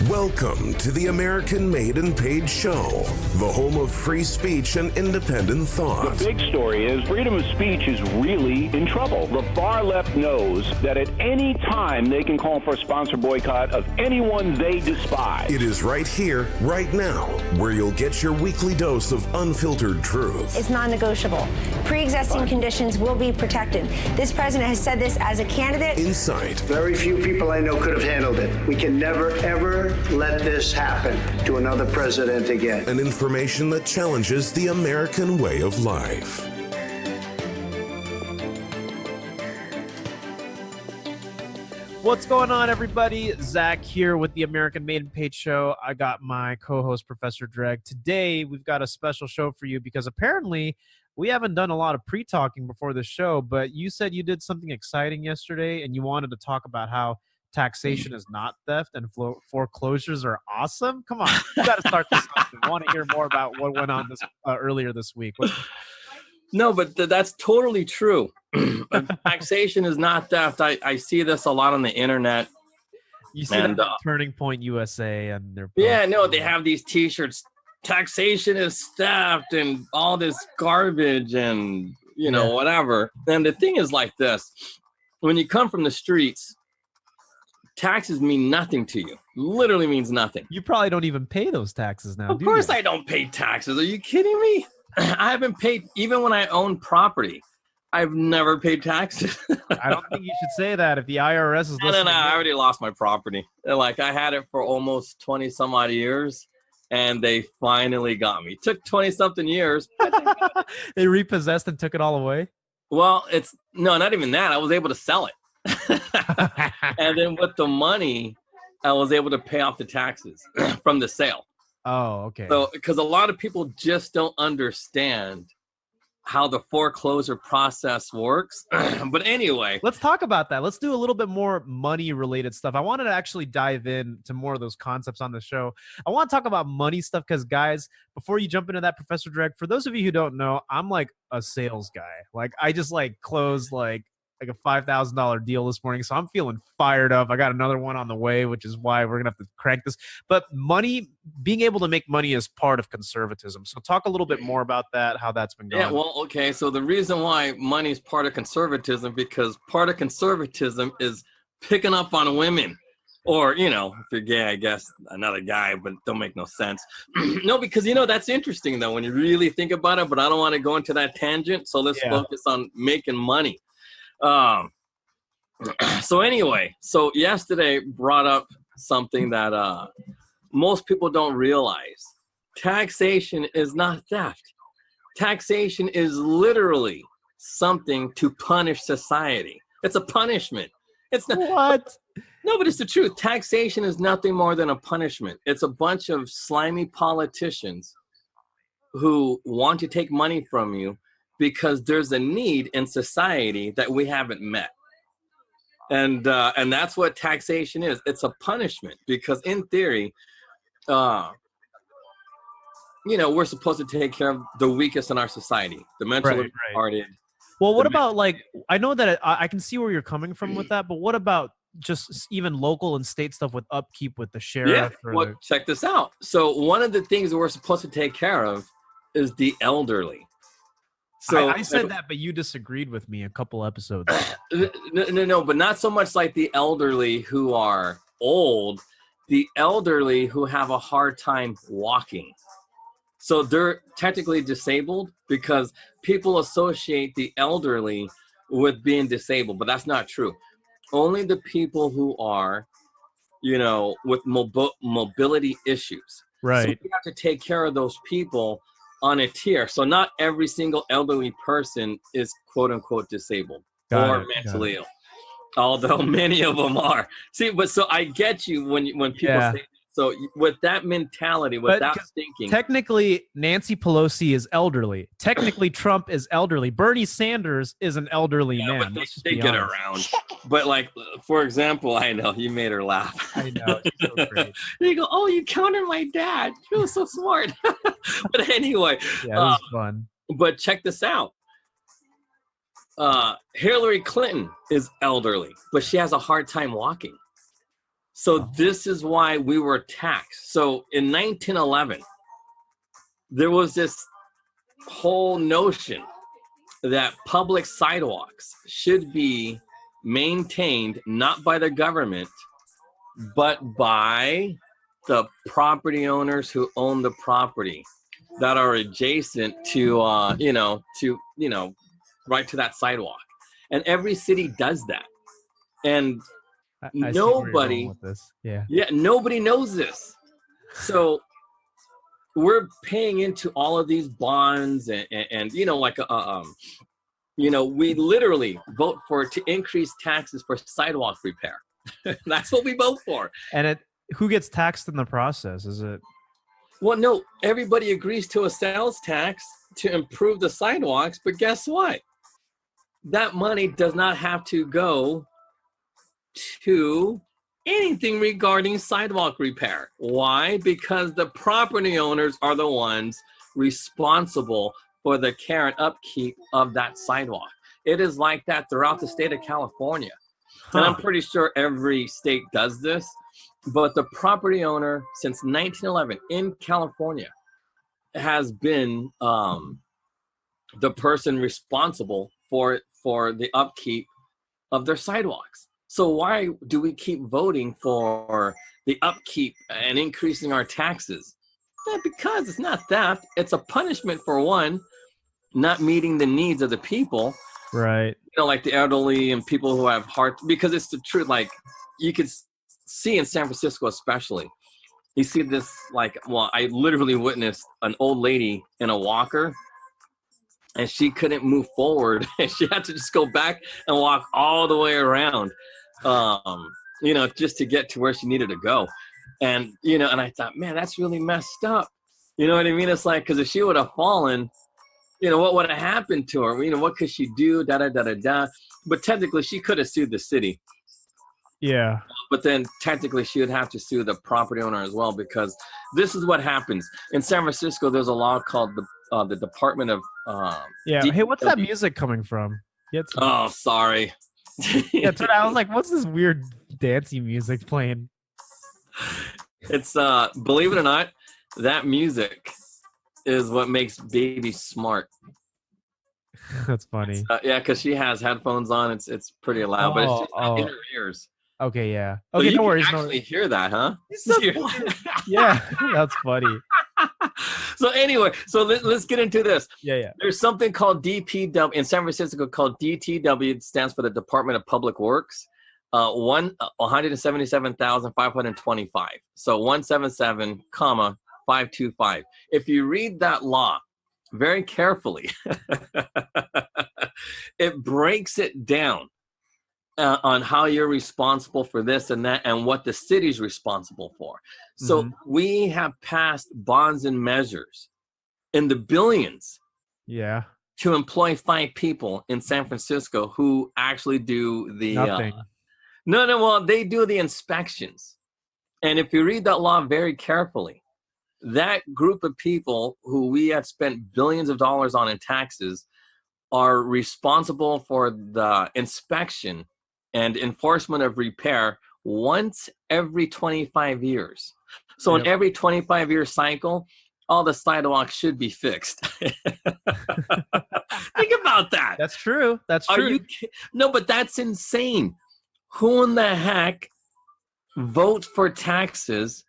Welcome to the American Made and Paid Show, the home of free speech and independent thought. The big story is freedom of speech is really in trouble. The far left knows that at any time they can call for a sponsor boycott of anyone they despise. It is right here, right now, where you'll get your weekly dose of unfiltered truth. It's non-negotiable. Pre-existing conditions will be protected. This president has said this as a candidate. Insight. Very few people I know could have handled it. We can never, ever let this happen to another president again. And information that challenges the American way of life. What's going on, everybody? Zach here with the American Made and Paid Show. I got my co-host, Professor Dreg. Today, we've got a special show for you because apparently we haven't done a lot of pre-talking before the show, but you said you did something exciting yesterday and you wanted to talk about how taxation is not theft and foreclosures are awesome. Come on, you got to start this off. I want to hear more about what went on earlier this week. No, but that's totally true. Taxation is not theft. I see this a lot on the internet. You see that on Turning Point USA and their they have these T-shirts. Taxation is theft and all this garbage and whatever. And the thing is like this: when you come from the streets, taxes mean nothing to you. Literally means nothing. You probably don't even pay those taxes now. Of course I don't pay taxes. Are you kidding me? I haven't paid, even when I own property, I've never paid taxes. I don't think you should say that if the IRS is listening. No, I already lost my property. Like, I had it for almost 20 some odd years and they finally got me. It took 20 something years. They repossessed and took it all away? Well, not even that. I was able to sell it. And then with the money, I was able to pay off the taxes from the sale. Oh, okay. So, because a lot of people just don't understand how the foreclosure process works. But anyway, let's talk about that. Let's do a little bit more money related stuff. I wanted to actually dive into more of those concepts on the show. I want to talk about money stuff because, guys, before you jump into that, Professor Dreg, for those of you who don't know, I'm like a sales guy. Like, I just close like a $5,000 deal this morning. So I'm feeling fired up. I got another one on the way, which is why we're going to have to crank this. But money, being able to make money is part of conservatism. So talk a little bit more about that, how that's been going. Yeah, well, okay. So the reason why money is part of conservatism, because part of conservatism is picking up on women. Or, if you're gay, I guess another guy, but don't make no sense. No, because, that's interesting, though, when you really think about it. But I don't want to go into that tangent. So let's focus on making money. So anyway, yesterday brought up something that most people don't realize. Taxation is not theft. Taxation is literally something to punish society. It's a punishment. It's not what? No, but it's the truth. Taxation is nothing more than a punishment. It's a bunch of slimy politicians who want to take money from you because there's a need in society that we haven't met. And that's what taxation is. It's a punishment because in theory, we're supposed to take care of the weakest in our society, the mentally retarded. Well, what about I know that I can see where you're coming from with that, but what about just even local and state stuff with upkeep with the sheriff? Yeah, check this out. So one of the things that we're supposed to take care of is the elderly. So I said that, but you disagreed with me a couple episodes ago. No, but not so much like the elderly who are old, the elderly who have a hard time walking. So they're technically disabled because people associate the elderly with being disabled, but that's not true. Only the people who are, with mobility issues. Right. So we have to take care of those people on a tier. So not every single elderly person is quote unquote disabled or mentally ill, although many of them are. See, but so I get you when people say, so with that mentality, with that thinking. Technically, Nancy Pelosi is elderly. Technically, Trump is elderly. Bernie Sanders is an elderly man. But they get around. But for example, I know you made her laugh. I know. It's so great. You go, oh, you countered my dad. He was so smart. But anyway. Yeah, it was fun. But check this out. Hillary Clinton is elderly, but she has a hard time walking. So this is why we were taxed. So in 1911, there was this whole notion that public sidewalks should be maintained not by the government, but by the property owners who own the property that are adjacent to, right to that sidewalk. And every city does that. And I see where you're going nobody, with this. Yeah. nobody knows this. So we're paying into all of these bonds and we literally vote to increase taxes for sidewalk repair. That's what we vote for. And who gets taxed in the process? Is it? Well, no, everybody agrees to a sales tax to improve the sidewalks, but guess what? That money does not have to go to anything regarding sidewalk repair. Why? Because the property owners are the ones responsible for the care and upkeep of that sidewalk. It is like that throughout the state of California. And I'm pretty sure every state does this, but the property owner since 1911 in California has been the person responsible for the upkeep of their sidewalks. So why do we keep voting for the upkeep and increasing our taxes? Because it's not theft. It's a punishment for one, not meeting the needs of the people. Right. Like the elderly and people who have heart, because it's the truth. Like you could see in San Francisco, especially, you see this, I literally witnessed an old lady in a walker and she couldn't move forward. And she had to just go back and walk all the way around, just to get to where she needed to go. And, and I thought, man, that's really messed up. You know what I mean? It's like, because if she would have fallen, what would have happened to her? What could she do? But technically, she could have sued the city. Yeah. But then technically, she would have to sue the property owner as well, because this is what happens. In San Francisco, there's a law called the Department of... Hey, what's that music coming from? Oh, sorry. Yeah, I was like, what's this weird dancey music playing? It's, believe it or not, that music is what makes baby smart. That's funny. Because she has headphones on. It's pretty loud, but it's just not in her ears. Okay, yeah. So Okay, you no worries. can actually hear that, huh? Yeah, that's funny. So anyway, let's get into this. Yeah. There's something called DPW in San Francisco called DTW. It stands for the Department of Public Works. 177,525. So 177, 525. If you read that law very carefully, it breaks it down on how you're responsible for this and that and what the city's responsible for. So we have passed bonds and measures in the billions to employ 5 people in San Francisco who actually do the... Nothing. Well, they do the inspections. And if you read that law very carefully, that group of people who we have spent billions of dollars on in taxes are responsible for the inspection and enforcement of repair once every 25 years. So in every 25-year cycle, all the sidewalks should be fixed. Think about that. That's true. No, but that's insane. Who in the heck votes for taxes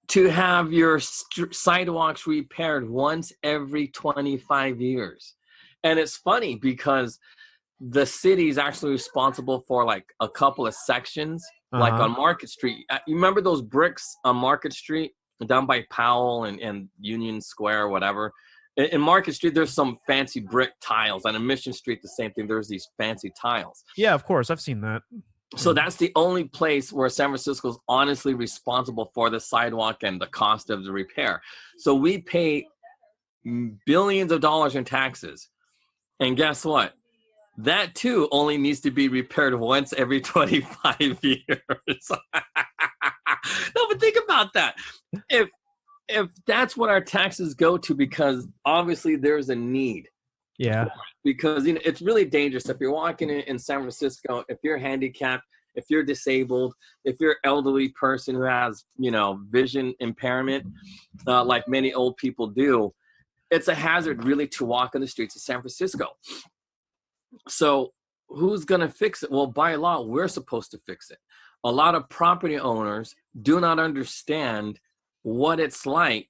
to have your sidewalks repaired once every 25 years? And it's funny because the city is actually responsible for like a couple of sections, like on Market Street. You remember those bricks on Market Street down by Powell and Union Square or whatever? In Market Street, there's some fancy brick tiles. On Mission Street, the same thing. There's these fancy tiles. Yeah, of course. I've seen that. So that's the only place where San Francisco is honestly responsible for the sidewalk and the cost of the repair. So we pay billions of dollars in taxes. And guess what? That too only needs to be repaired once every 25 years. No, but think about that. If that's what our taxes go to, because obviously there's a need. Yeah. Because it's really dangerous. If you're walking in San Francisco, if you're handicapped, if you're disabled, if you're an elderly person who has, vision impairment, like many old people do, it's a hazard really to walk on the streets of San Francisco. So who's going to fix it? Well, by law, we're supposed to fix it. A lot of property owners do not understand what it's like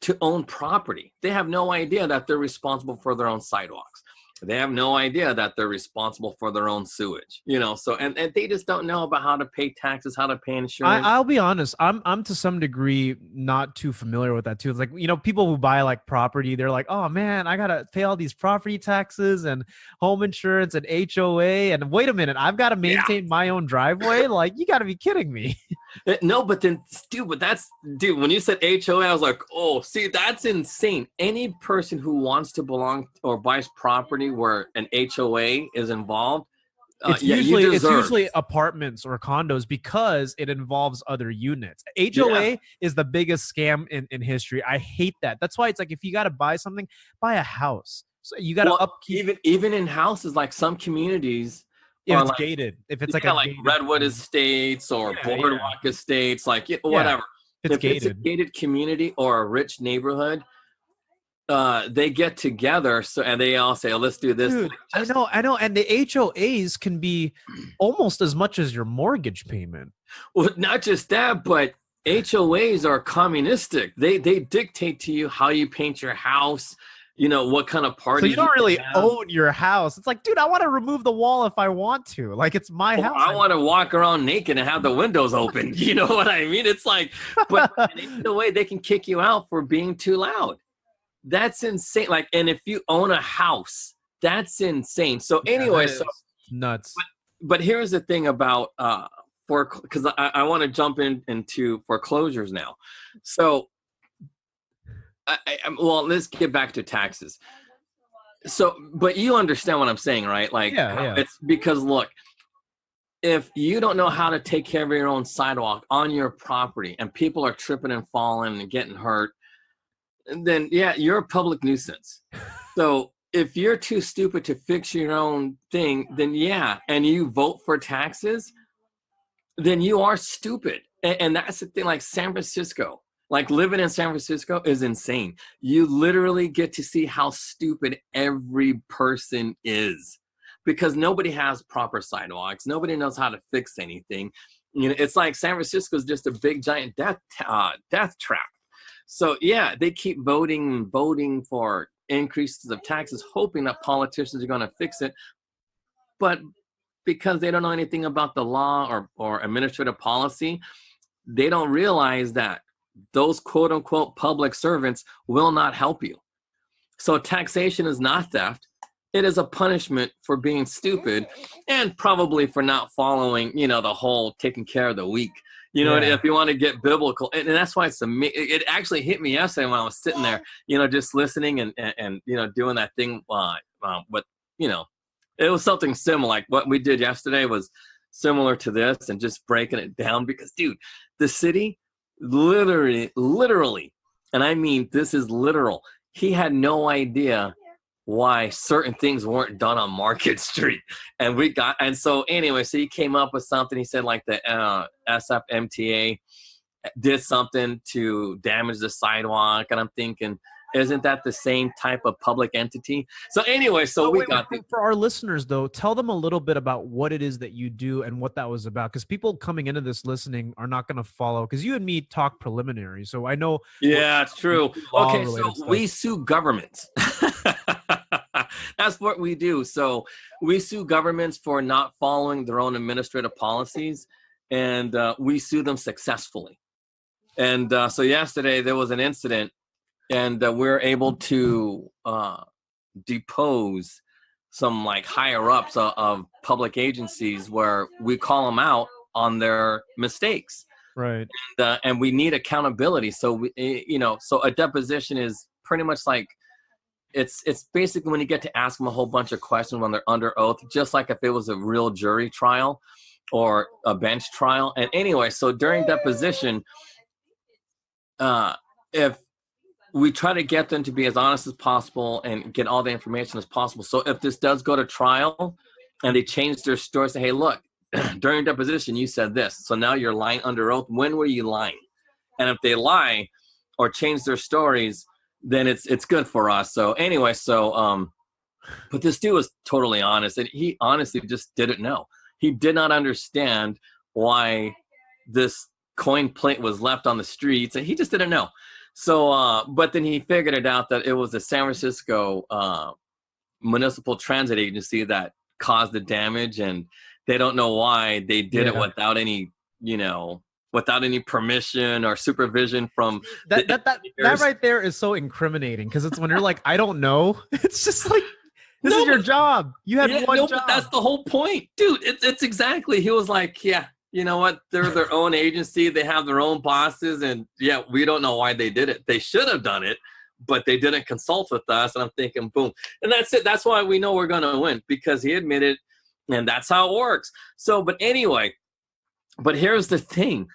to own property. They have no idea that they're responsible for their own sidewalks. They have no idea that they're responsible for their own sewage, so, and they just don't know about how to pay taxes, how to pay insurance. I'll be honest. I'm to some degree not too familiar with that too. It's like, people who buy like property, they're like, oh man, I got to pay all these property taxes and home insurance and HOA. And wait a minute, I've got to maintain my own driveway. Like, you got to be kidding me. No, but then, dude, when you said HOA, I was like, oh, see, that's insane. Any person who wants to belong or buys property where an HOA is involved, it's usually apartments or condos because it involves other units. HOA is the biggest scam in history. I hate that. That's why it's like, if you got to buy something, buy a house. So you got to upkeep. Even in houses, like some communities, if it's gated, if it's like Redwood Estates or Boardwalk Estates, like whatever. If it's a gated community or a rich neighborhood, they get together and they all say, oh, let's do this. Dude, I know. And the HOAs can be almost as much as your mortgage payment. Well, not just that, but HOAs are communistic. They dictate to you how you paint your house, what kind of party. So you don't really own your house. It's like, dude, I want to remove the wall if I want to. Like, it's my house. I want to walk around naked and have the windows open. You know what I mean? It's like, but in a way, they can kick you out for being too loud. That's insane. Like, and if you own a house, that's insane. So anyway, nuts. But here's the thing about because I want to jump into foreclosures now. So. Well, let's get back to taxes. So, but you understand what I'm saying, right? Like, it's because, look, if you don't know how to take care of your own sidewalk on your property and people are tripping and falling and getting hurt, then, you're a public nuisance. So if you're too stupid to fix your own thing, then, and you vote for taxes, then you are stupid. And that's the thing, like San Francisco. Like, living in San Francisco is insane. You literally get to see how stupid every person is because nobody has proper sidewalks. Nobody knows how to fix anything. It's like San Francisco is just a big giant death trap. So they keep voting for increases of taxes, hoping that politicians are going to fix it. But because they don't know anything about the law or administrative policy, they don't realize that those quote unquote public servants will not help you. So taxation is not theft. It is a punishment for being stupid and probably for not following, the whole taking care of the weak. If you want to get biblical, and that's why it actually hit me yesterday when I was sitting there, just listening and doing that thing. But it was something similar. Like what we did yesterday was similar to this, and just breaking it down because, dude, the city. Literally, and I mean this is literal. He had no idea why certain things weren't done on Market Street, and so anyway, so he came up with something. He said like the SFMTA did something to damage the sidewalk, and I'm thinking, isn't that the same type of public entity? So anyway, for our listeners though, tell them a little bit about what it is that you do and what that was about, because people coming into this listening are not going to follow, because you and me talk preliminary, so I know. Yeah, it's true. Okay, so we sue governments. That's what we do. So we sue governments for not following their own administrative policies, and we sue them successfully. And so yesterday there was an incident. And we're able to depose some like higher ups of public agencies where we call them out on their mistakes. Right. And we need accountability. So so a deposition is pretty much like it's basically when you get to ask them a whole bunch of questions when they're under oath, just like if it was a real jury trial or a bench trial. And anyway, so during deposition, if we try to get them to be as honest as possible and get all the information as possible. So if this does go to trial and they change their story, say, hey, look, during deposition, you said this. So now you're lying under oath. When were you lying? And if they lie or change their stories, then it's good for us. So anyway, but this dude was totally honest, and he honestly just didn't know. He did not understand why this coin plate was left on the streets, and he just didn't know. So, but then he figured it out that it was the San Francisco Municipal Transit Agency that caused the damage, and they don't know why they did it without any, without any permission or supervision from that right there is so incriminating, because it's when you're like, I don't know. It's just like, this is your job. You had one job. But that's the whole point, dude. It's exactly. He was like, yeah, you know what? They're their own agency. They have their own bosses, and yeah, we don't know why they did it. They should have done it, but they didn't consult with us. And I'm thinking, boom. And that's it. That's why we know we're going to win, because he admitted, and that's how it works. So, but anyway, but here's the thing.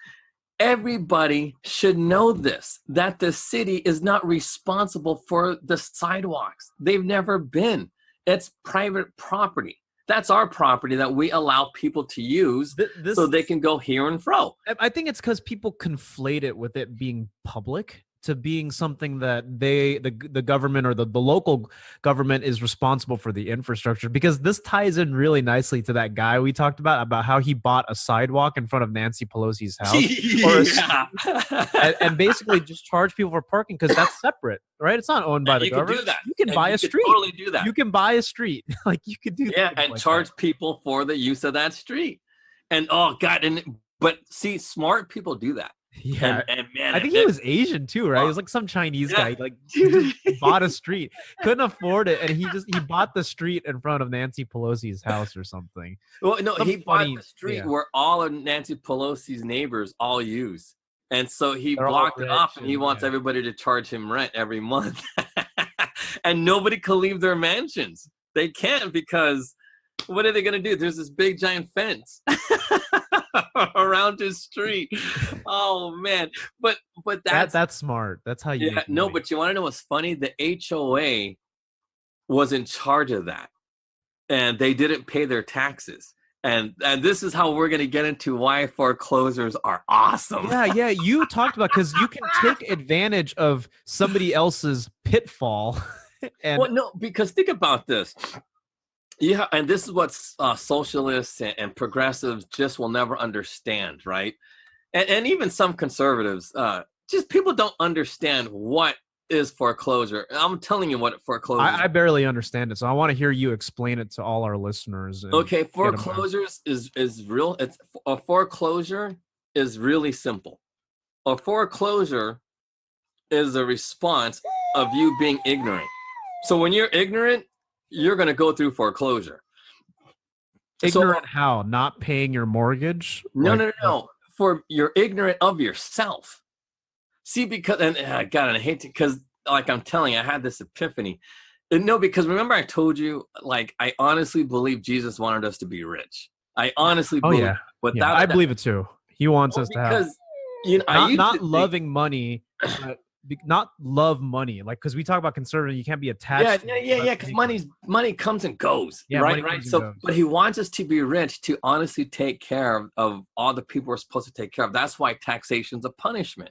Everybody should know this, that the city is not responsible for the sidewalks. They've never been. It's private property. That's our property that we allow people to use so they can go here and fro. I think it's because people conflate it with it being public to being something that the government or the local government is responsible for the infrastructure, because this ties in really nicely to that guy we talked about how he bought a sidewalk in front of Nancy Pelosi's house and basically just charge people for parking, because that's separate, right? It's not owned by the government. Do that. You can buy a street. Totally do that. You can buy a street. Like, you could do that. Yeah, and charge people for the use of that street. And oh God, but see, smart people do that. Yeah, and man, I think he was Asian too, right? He was like some Chinese guy, like he just bought a street, couldn't afford it, and he bought the street in front of Nancy Pelosi's house or something. Well, no, he bought the street where all of Nancy Pelosi's neighbors all use, and so he blocked it off, and he wants everybody to charge him rent every month, and nobody can leave their mansions. They can't, because what are they gonna do? There's this big giant fence around his street. Oh man, but that's smart. That's how you. Yeah, no, but you want to know what's funny? The HOA was in charge of that, and they didn't pay their taxes. And this is how we're going to get into why foreclosures are awesome. Yeah, you talked about, because you can take advantage of somebody else's pitfall. Well, no, because think about this. Yeah, and this is what socialists and progressives just will never understand, right? And even some conservatives, just people don't understand what is foreclosure. I'm telling you what foreclosure is. I barely understand it, so I want to hear you explain it to all our listeners. Okay, foreclosures is real. A foreclosure is really simple. A foreclosure is a response of you being ignorant. So when you're ignorant, you're going to go through foreclosure. Ignorant how? Not paying your mortgage? No. For you're ignorant of yourself. See, because, and God, and I hate to, because like I'm telling you, I had this epiphany. No, because remember I told you, like, I honestly believe Jesus wanted us to be rich. I honestly believe. I believe it too. He wants us to have. Not loving money. Not love money, like, because we talk about conservative, you can't be attached. Yeah. Because money comes and goes. Yeah, right. So, but he wants us to be rich to honestly take care of all the people we're supposed to take care of. That's why taxation's a punishment.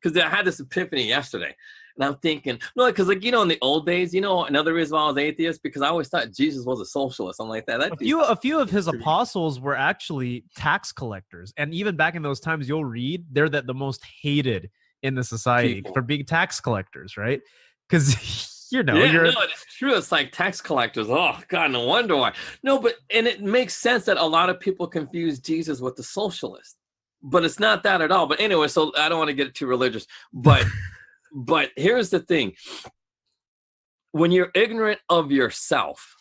Because I had this epiphany yesterday, and I'm thinking, no, because in the old days, another reason why I was atheist, because I always thought Jesus was a socialist. I'm like that. A few of his apostles were actually tax collectors, and even back in those times, you'll read they're the most hated in the society for being tax collectors, right? Because it's true. It's like tax collectors. Oh God, no wonder why. No, but and it makes sense that a lot of people confuse Jesus with the socialist, but it's not that at all. But anyway, so I don't want to get too religious, but but here's the thing: when you're ignorant of yourself,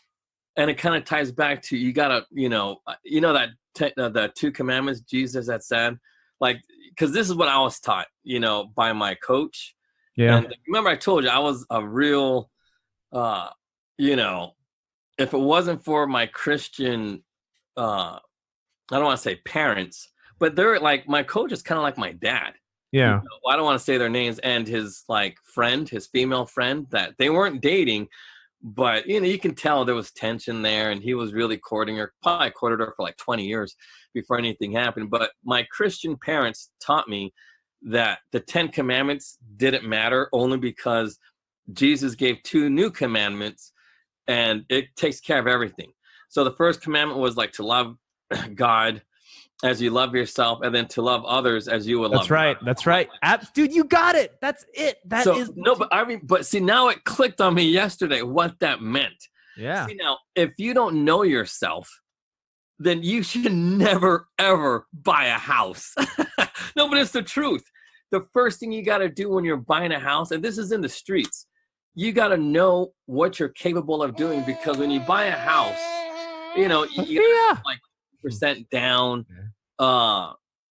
and it kind of ties back to you gotta, that the 2 commandments Jesus had said. Like, because this is what I was taught, by my coach. Yeah. And remember, I told you I was a real, if it wasn't for my Christian, I don't want to say parents, but they're like, my coach is kind of like my dad. Yeah. I don't want to say their names, and his his female friend, that they weren't dating, But, you can tell there was tension there, and he was really courting her, probably courted her for like 20 years before anything happened. But my Christian parents taught me that the 10 commandments didn't matter, only because Jesus gave 2 new commandments, and it takes care of everything. So the first commandment was like to love God as you love yourself, and then to love others as you would love God. That's right. Dude, you got it. That's it. But see, now it clicked on me yesterday what that meant. Yeah. See, now, if you don't know yourself, then you should never, ever buy a house. No, but it's the truth. The first thing you got to do when you're buying a house, and this is in the streets, you got to know what you're capable of doing, because when you buy a house, you got like percent down.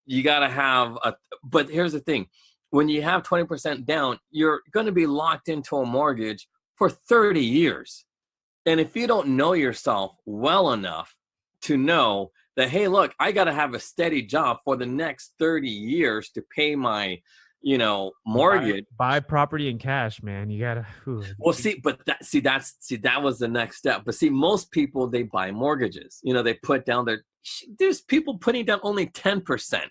You got to have but here's the thing. When you have 20% down, you're going to be locked into a mortgage for 30 years. And if you don't know yourself well enough to know that, hey, look, I got to have a steady job for the next 30 years to pay my, mortgage. Buy property in cash, man. You got to. Well, that was the next step. But see, most people, they buy mortgages. They put down there's people putting down only 10%.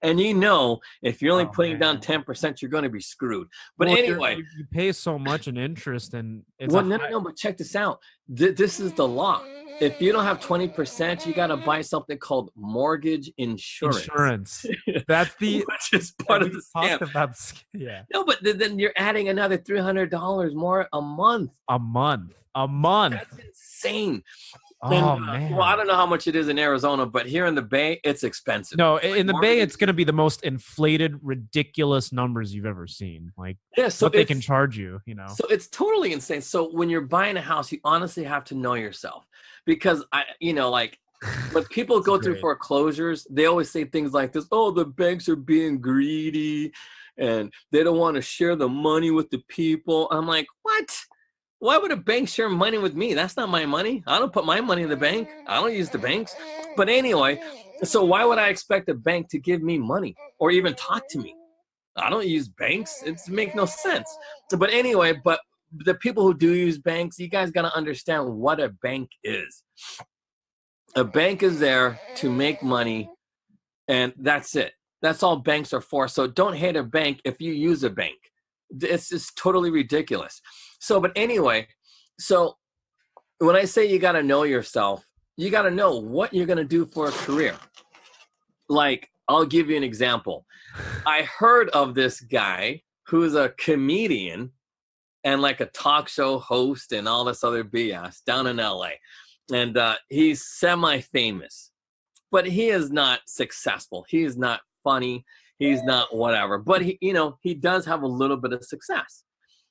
And if you're only putting down 10%, you're going to be screwed. But anyway, you pay so much in interest, and it's no. But check this out. This is the law. If you don't have 20%, you got to buy something called mortgage insurance. That's the which is part of the scam. Yeah. No, but then you're adding another $300 more a month. A month. That's insane. Man. Well, I don't know how much it is in Arizona, but here in the Bay, it's expensive. No, in the Bay, it's going to be the most inflated, ridiculous numbers you've ever seen. Like, what they can charge you, So it's totally insane. So when you're buying a house, you honestly have to know yourself, because when people go through foreclosures, they always say things like this: "Oh, the banks are being greedy, and they don't want to share the money with the people." I'm like, what? Why would a bank share money with me? That's not my money. I don't put my money in the bank. I don't use the banks. But anyway, so why would I expect a bank to give me money or even talk to me? I don't use banks. It makes no sense. But anyway, but the people who do use banks, you guys got to understand what a bank is. A bank is there to make money, and that's it. That's all banks are for. So don't hate a bank if you use a bank. It's just totally ridiculous. So, but anyway, so when I say you got to know yourself, you got to know what you're going to do for a career. Like, I'll give you an example. I heard of this guy who's a comedian and like a talk show host and all this other BS down in LA. And he's semi-famous, but he is not successful. He is not funny. He's not whatever, but he does have a little bit of success.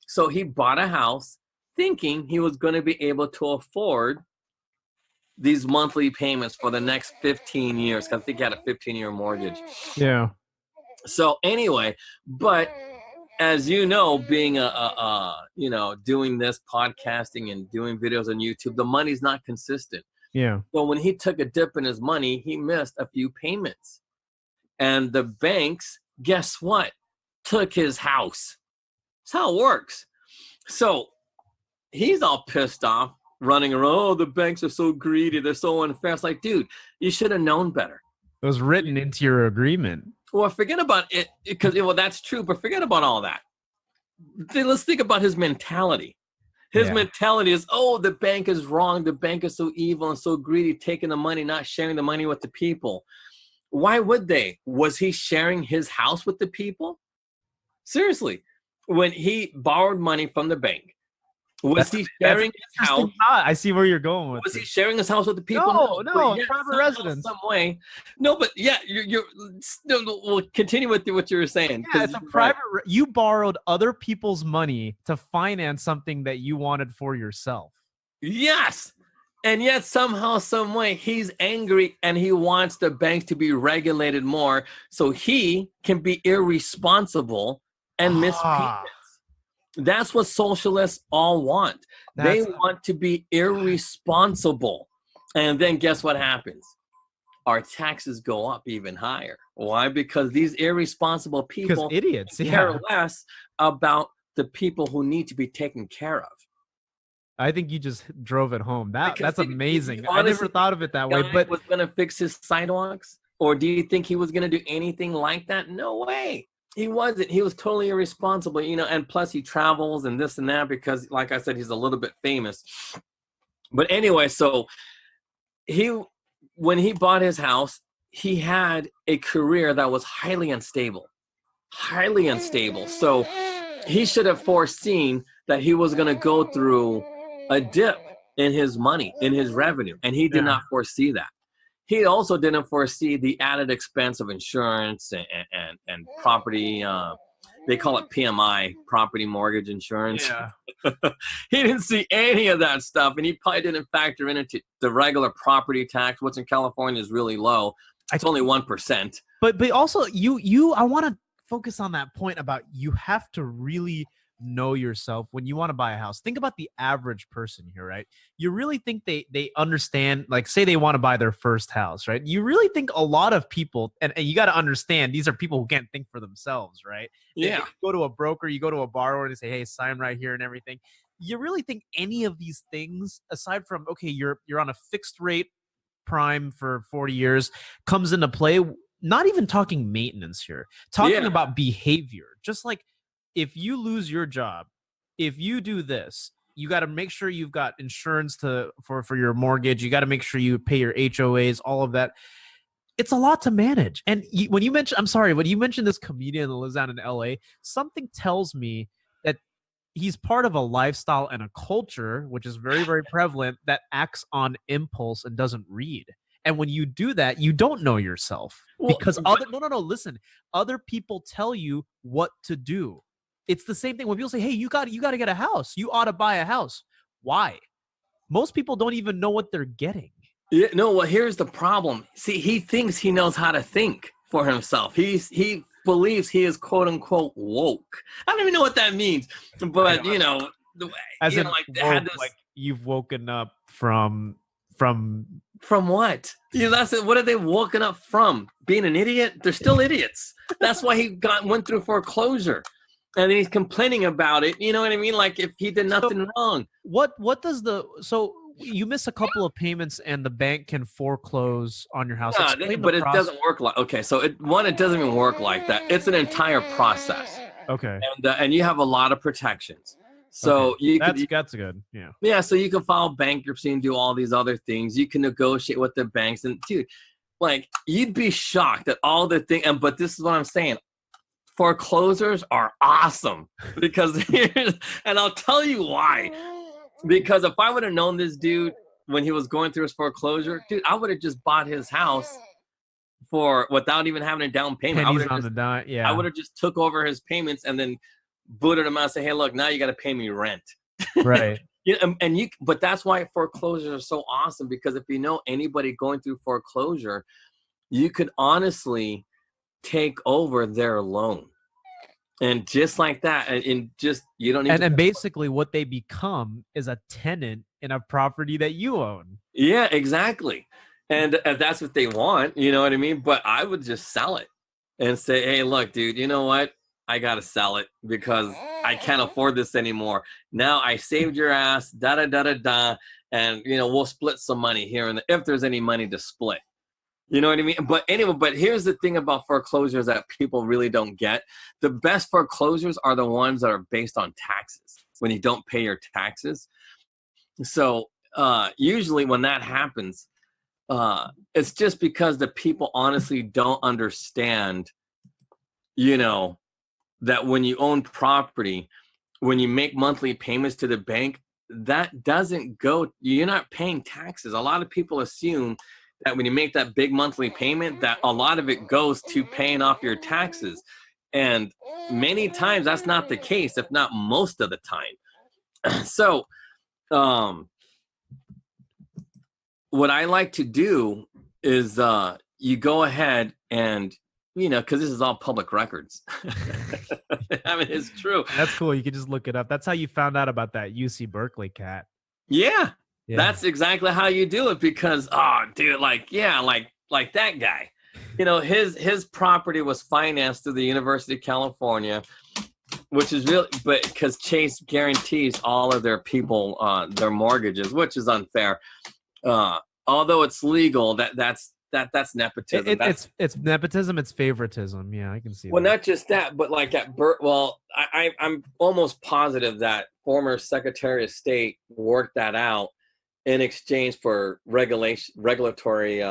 So he bought a house thinking he was going to be able to afford these monthly payments for the next 15 years. Because I think he had a 15-year mortgage. Yeah. So anyway, but as you know, being doing this podcasting and doing videos on YouTube, the money's not consistent. Yeah. So when he took a dip in his money, he missed a few payments. And the banks, guess what? Took his house. That's how it works. So he's all pissed off, running around. Oh, the banks are so greedy. They're so unfair. It's like, dude, you should have known better. It was written into your agreement. Well, forget about it, because that's true, but forget about all that. Let's think about his mentality. His mentality is, oh, the bank is wrong. The bank is so evil and so greedy, taking the money, not sharing the money with the people. Why would they? Was he sharing his house with the people? Seriously, when he borrowed money from the bank, was he sharing his house? I see where you're going with. Was he sharing his house with the people? No, private residence. Some way. No, but yeah, we'll continue with what you were saying. Yeah, it's a private. You borrowed other people's money to finance something that you wanted for yourself. Yes. And yet somehow, some way, he's angry and he wants the banks to be regulated more so he can be irresponsible and miss payments. That's what socialists all want. They want to be irresponsible. And then guess what happens? Our taxes go up even higher. Why? Because these irresponsible people idiots care less about the people who need to be taken care of. I think you just drove it home. That's amazing. I Honestly, never thought of it that way. guy But was going to fix his sidewalks, or do you think he was going to do anything like that? No way. He wasn't. He was totally irresponsible, and plus he travels and this and that because, like I said, he's a little bit famous. But anyway, so when he bought his house, he had a career that was highly unstable. So he should have foreseen that he was going to go through a dip in his money, in his revenue, and he did not foresee that. He also didn't foresee the added expense of insurance and property. They call it PMI, property mortgage insurance. yeah, He didn't see any of that stuff, and he probably didn't factor into the regular property tax, which in California is really low. It's only 1%. but also I want to focus on that point about you have to really know yourself when you want to buy a house. Think about the average person here, right? You really think they understand, like say they want to buy their first house, right? You really think a lot of people, and you got to understand, these are people who can't think for themselves, right? Yeah. You go to a broker, you go to a borrower and they say, hey, sign right here and everything. You really think any of these things, aside from, okay, you're on a fixed rate prime for 40 years, comes into play? Not even talking maintenance here, talking about behavior. Just like if you lose your job, if you do this, you got to make sure you've got insurance for your mortgage. You got to make sure you pay your HOAs, all of that. It's a lot to manage. And when you mentioned this comedian that lives out in LA, something tells me that he's part of a lifestyle and a culture, which is very, very prevalent, that acts on impulse and doesn't read. And when you do that, you don't know yourself because other people tell you what to do. It's the same thing when people say, hey, you got to get a house. You ought to buy a house. Why? Most people don't even know what they're getting. Yeah, no, well, here's the problem. See, he thinks he knows how to think for himself. He believes he is quote unquote woke. I don't even know what that means, but As in, like you've woken up from what? That's it. What are they woken up from? Being an idiot? They're still idiots. That's why he went through foreclosure. And he's complaining about it. You know what I mean? Like if he did nothing wrong. So you miss a couple of payments and the bank can foreclose on your house. It doesn't work like, okay. So it doesn't even work like that. It's an entire process. Okay. And you have a lot of protections. So that's good. Yeah. Yeah. So you can file bankruptcy and do all these other things. You can negotiate with the banks, and dude, like you'd be shocked at all the things. But this is what I'm saying. Foreclosures are awesome because and I'll tell you why. Because if I would have known this dude when he was going through his foreclosure, dude, I would have just bought his house without even having a down payment. I would have just took over his payments and then booted him out and say, hey, look, now you got to pay me rent. Right. But that's why foreclosures are so awesome, because if you know anybody going through foreclosure, you could honestly take over their loan. And just like that, and just you don't need and basically what they become is a tenant in a property that you own. Yeah, exactly. And that's what they want, you know what I mean? But I would just sell it and say, hey, look, dude, you know what? I got to sell it because I can't afford this anymore. Now I saved your ass, da-da-da-da-da, and, we'll split some money here and there, if there's any money to split. You know what I mean? But anyway, here's the thing about foreclosures that people really don't get. The best foreclosures are the ones that are based on taxes, when you don't pay your taxes. So usually when that happens, it's just because the people honestly don't understand, that when you own property, when you make monthly payments to the bank, that doesn't go, you're not paying taxes. A lot of people assume that when you make that big monthly payment, that a lot of it goes to paying off your taxes. And many times that's not the case, if not most of the time. So what I like to do is you go ahead and, because this is all public records. I mean, it's true. That's cool. You can just look it up. That's how you found out about that UC Berkeley cat. Yeah. That's exactly how you do it, because, dude, like that guy, his property was financed through the University of California. which is really, but because Chase guarantees all of their people their mortgages, which is unfair. Although it's legal, that's nepotism. It's nepotism. It's favoritism. Yeah, I can see. Well, that. not just that, but like at I'm almost positive that former Secretary of State worked that out in exchange for regulatory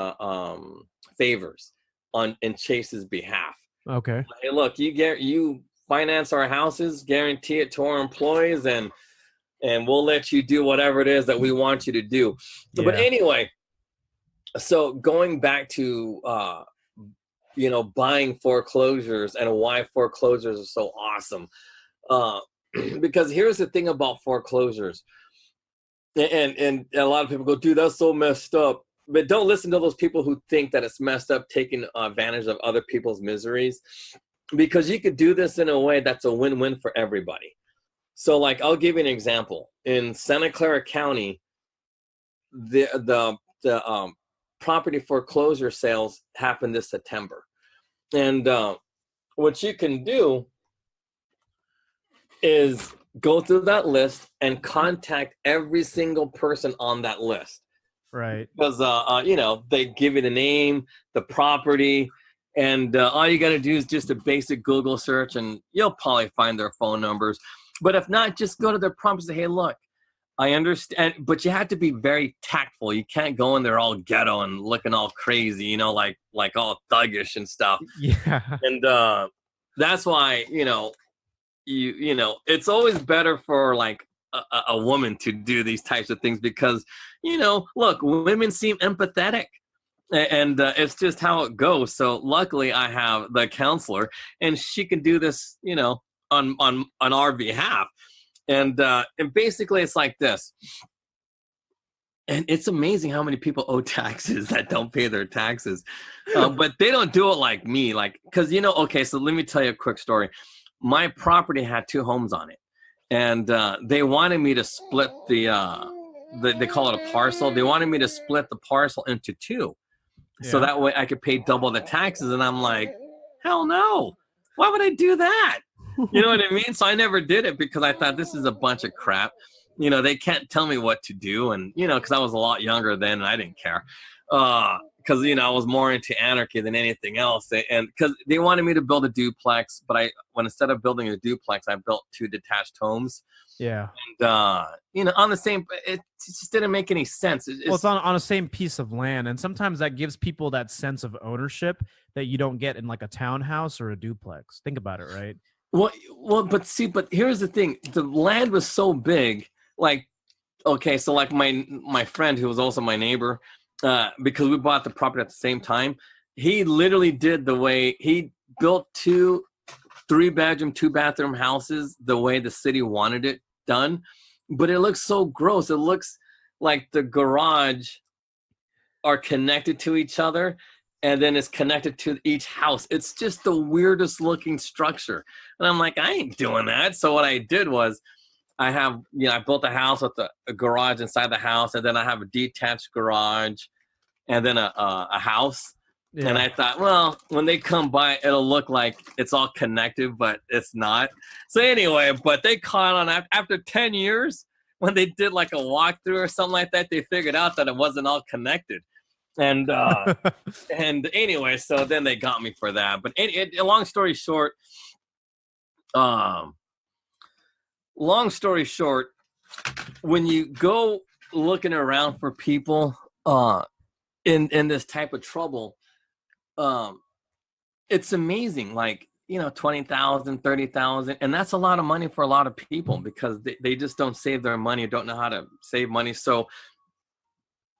favors in Chase's behalf. Okay. Hey, look, you finance our houses, guarantee it to our employees, and we'll let you do whatever it is that we want you to do. Yeah. But anyway, so going back to buying foreclosures and why foreclosures are so awesome, because here's the thing about foreclosures, and a lot of people go, dude, that's so messed up. But don't listen to those people who think that it's messed up taking advantage of other people's miseries, because you could do this in a way that's a win-win for everybody. So, like, I'll give you an example. In Santa Clara County, the property foreclosure sales happened this September. And what you can do is go through that list and contact every single person on that list. Right. Because, they give you the name, the property, and all you got to do is just a basic Google search, and you'll probably find their phone numbers. But if not, just go to their property and say, hey, look, I understand, but you have to be very tactful. You can't go in there all ghetto and looking all crazy, like all thuggish and stuff. Yeah. And that's why, it's always better for like a woman to do these types of things because, look, women seem empathetic. And it's just how it goes. So luckily I have the counselor and she can do this, on our behalf. And basically it's like this. And it's amazing how many people owe taxes that don't pay their taxes. But they don't do it like me. Because, okay, so let me tell you a quick story. My property had 2 homes on it. And they wanted me to split they call it a parcel. They wanted me to split the parcel into 2. Yeah. So that way I could pay double the taxes. And I'm like, hell no. Why would I do that? You know what I mean? So I never did it because I thought this is a bunch of crap. They can't tell me what to do. And, because I was a lot younger then and I didn't care. Because, I was more into anarchy than anything else. And because they wanted me to build a duplex, but when instead of building a duplex, I built 2 detached homes. Yeah. And, on the same, it just didn't make any sense. It's on the same piece of land. And sometimes that gives people that sense of ownership that you don't get in like a townhouse or a duplex. Think about it, right? Well, but here's the thing. The land was so big, okay, so like my friend who was also my neighbor, because we bought the property at the same time, he literally did the way he built 2 3-bedroom, 2-bathroom houses the way the city wanted it done. But it looks so gross. It looks like the garage are connected to each other and then it's connected to each house. It's just the weirdest looking structure. And I'm like, I ain't doing that. So what I did was I built a house with a garage inside the house, and then I have a detached garage and then a house. Yeah. And I thought, well, when they come by, it'll look like it's all connected, but it's not. So anyway, but they caught on after 10 years, when they did like a walkthrough or something like that, they figured out that it wasn't all connected. And and anyway, so then they got me for that. But long story short, when you go looking around for people in this type of trouble, it's amazing. Like, 20,000, 30,000, and that's a lot of money for a lot of people because they just don't save their money, don't know how to save money. So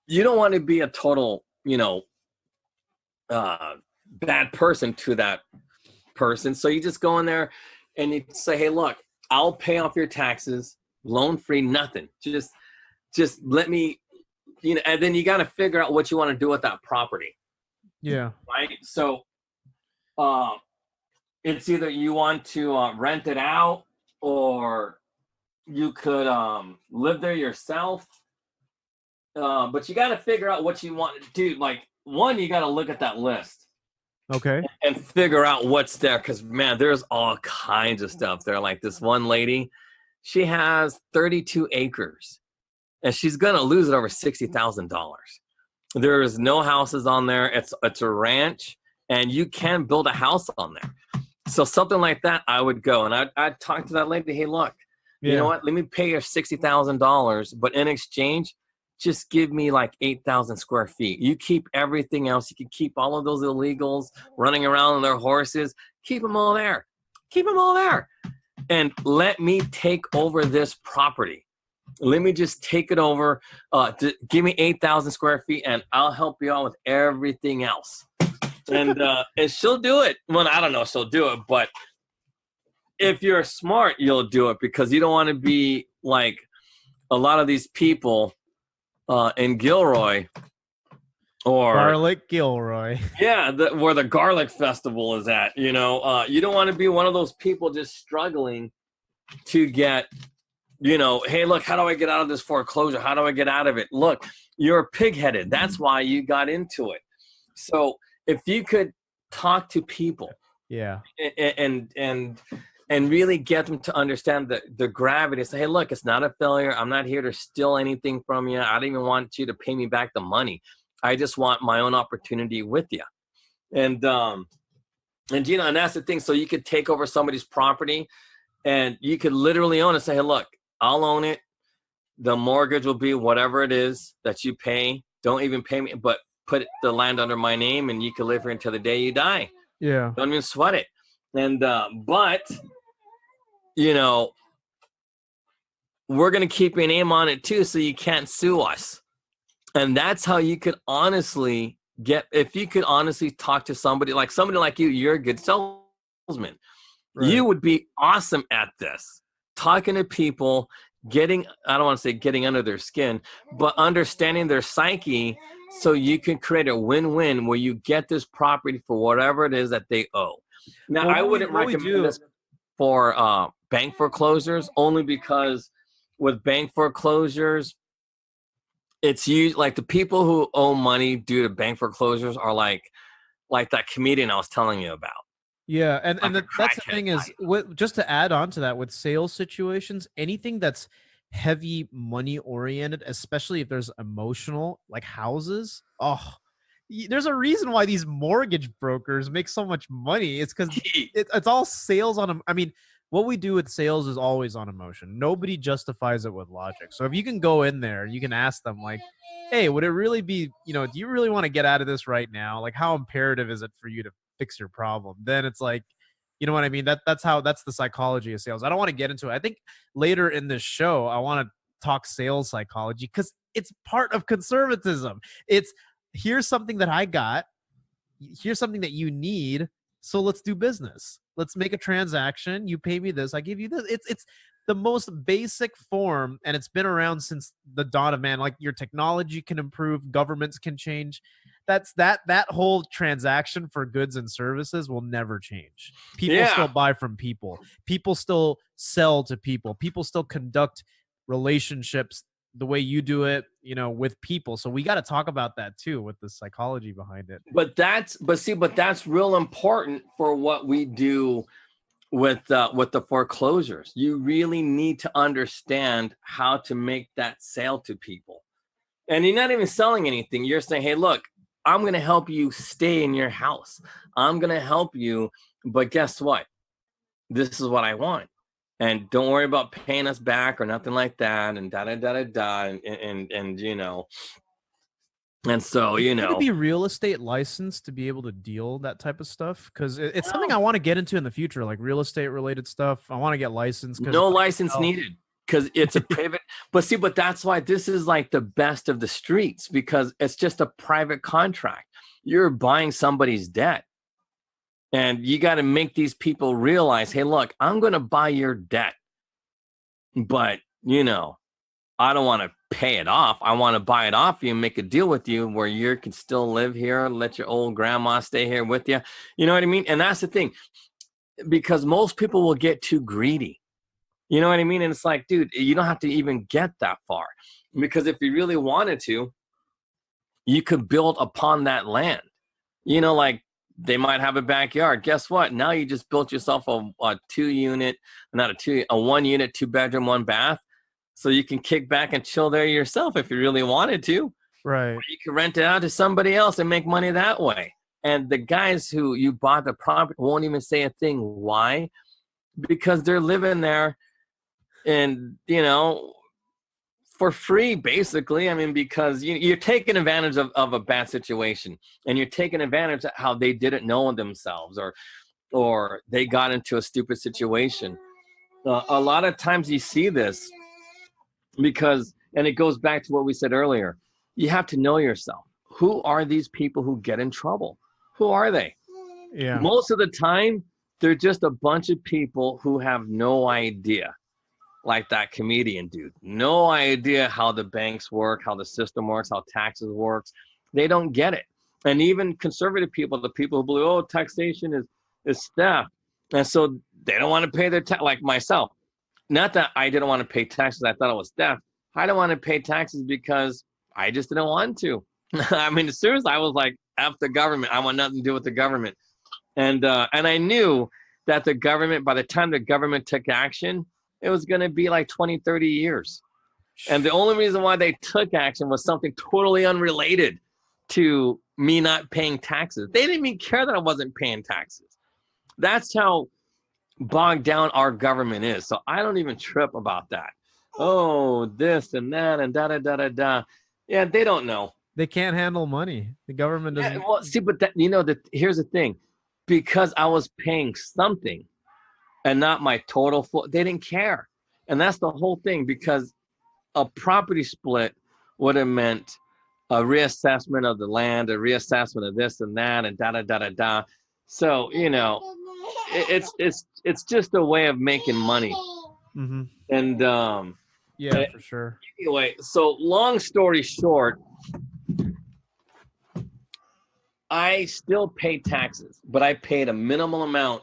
you don't want to be a total, bad person to that person. So you just go in there and you say, hey, look, I'll pay off your taxes, loan free, nothing. Just let me, and then you got to figure out what you want to do with that property. Yeah. Right. So, it's either you want to rent it out, or you could live there yourself. But you got to figure out what you want to do. Like, one, you got to look at that list Okay. and figure out what's there. Because, man, there's all kinds of stuff there. Like this one lady, she has 32 acres, and she's going to lose it over $60,000. There's no houses on there. It's a ranch, and you can build a house on there. So something like that, I would go. And I'd talk to that lady, hey, look, you know what? Let me pay her $60,000, but in exchange, just give me like 8,000 square feet. You keep everything else. You can keep all of those illegals running around on their horses. Keep them all there. Keep them all there. And let me take over this property. Let me just take it over. Give me 8,000 square feet, and I'll help you out with everything else. And she'll do it. Well, I don't know if she'll do it, but if you're smart, you'll do it, because you don't want to be like a lot of these people in Gilroy or Garlic Gilroy. Yeah, where the garlic festival is at. You know, you don't want to be one of those people just struggling to get, you know, hey, look, how do I get out of this foreclosure? How do I get out of it? Look, you're pig-headed. That's why you got into it. So if you could talk to people, and really get them to understand the gravity. Say, hey, look, it's not a failure. I'm not here to steal anything from you. I don't even want you to pay me back the money. I just want my own opportunity with you. And you know, and that's the thing. So you could take over somebody's property, and you could literally own it. Say, hey, look, I'll own it. The mortgage will be whatever it is that you pay. Don't even pay me, but put the land under my name, and you can live here until the day you die. Yeah. Don't even sweat it. And but you know, we're going to keep your name on it too, so you can't sue us. And that's how you could honestly if you could honestly talk to somebody like you, you're a good salesman. Right. You would be awesome at this. Talking to people, I don't want to say getting under their skin, but understanding their psyche, so you can create a win-win where you get this property for whatever it is that they owe. Now, I wouldn't recommend this for bank foreclosures, only because with bank foreclosures, it's used like the people who owe money due to bank foreclosures are like that comedian I was telling you about. Yeah, and that's the thing is, just to add on to that, with sales situations, anything that's heavy money oriented, especially if there's emotional, like houses, there's a reason why these mortgage brokers make so much money. It's because it's all sales on them. I mean, what we do with sales is always on emotion. Nobody justifies it with logic. So if you can go in there, you can ask them like, hey, would it really be, you know, do you really want to get out of this right now? Like, how imperative is it for you to fix your problem? Then it's like, you know what I mean? That's the psychology of sales. I don't want to get into it. I think later in this show, I want to talk sales psychology, because it's part of conservatism. It's, here's something that I got. Here's something that you need. So let's do business. Let's make a transaction. You pay me this. I give you this. It's the most basic form, and it's been around since the dawn of man. Like, your technology can improve, governments can change. That whole transaction for goods and services will never change. People still buy from people. People still sell to people. People still conduct relationships the way you do it, you know, with people. So we got to talk about that too, with the psychology behind it. But that's real important for what we do with the foreclosures. You really need to understand how to make that sale to people. And you're not even selling anything. You're saying, hey, look, I'm going to help you stay in your house. I'm going to help you. But guess what? This is what I want. And don't worry about paying us back or nothing like that. And and you know. And so, you know, to be real estate licensed to be able to deal that type of stuff, because it's something I want to get into in the future, like real estate related stuff. I want to get licensed. No license needed, because it's a private. But that's why this is like the best of the streets, because it's just a private contract. You're buying somebody's debt. And you got to make these people realize, hey, look, I'm going to buy your debt. But, you know, I don't want to pay it off. I want to buy it off you and make a deal with you where you can still live here, let your old grandma stay here with you. You know what I mean? And that's the thing, because most people will get too greedy. You know what I mean? And it's like, dude, you don't have to even get that far, because if you really wanted to, you could build upon that land. You know, like they might have a backyard. Guess what? Now you just built yourself a 2-unit, a 1-unit, 2-bedroom, 1-bath. So you can kick back and chill there yourself if you really wanted to. Right. Or you can rent it out to somebody else and make money that way. And the guys who you bought the property won't even say a thing. Why? Because they're living there and, for free, basically. I mean, because you're taking advantage of a bad situation, and you're taking advantage of how they didn't know themselves, or they got into a stupid situation. A lot of times you see this because, and it goes back to what we said earlier, you have to know yourself. Who are these people who get in trouble? Who are they? Yeah. Most of the time, they're just a bunch of people who have no idea. Like that comedian dude, no idea how the banks work, how the system works, how taxes works. They don't get it. And even conservative people, the people who believe, taxation is theft, and so they don't want to pay their tax. Like myself, not that I didn't want to pay taxes, I thought it was theft. I don't want to pay taxes because I just didn't want to. I mean, seriously, I was like, F the government. I want nothing to do with the government. And I knew that the government, by the time the government took action, it was going to be like 20, 30 years. And the only reason why they took action was something totally unrelated to me not paying taxes. They didn't even care that I wasn't paying taxes. That's how bogged down our government is. So I don't even trip about that. Oh, this and that and da-da-da-da-da. Yeah, they don't know. They can't handle money. The government doesn't. Yeah, well, see, but here's the thing. Because I was paying something, and not my total full, they didn't care. And that's the whole thing, because a property split would have meant a reassessment of the land, a reassessment of this and that, and da-da-da-da-da. So, it's just a way of making money. Mm-hmm. And yeah, for sure. Anyway, so long story short, I still pay taxes, but I paid a minimal amount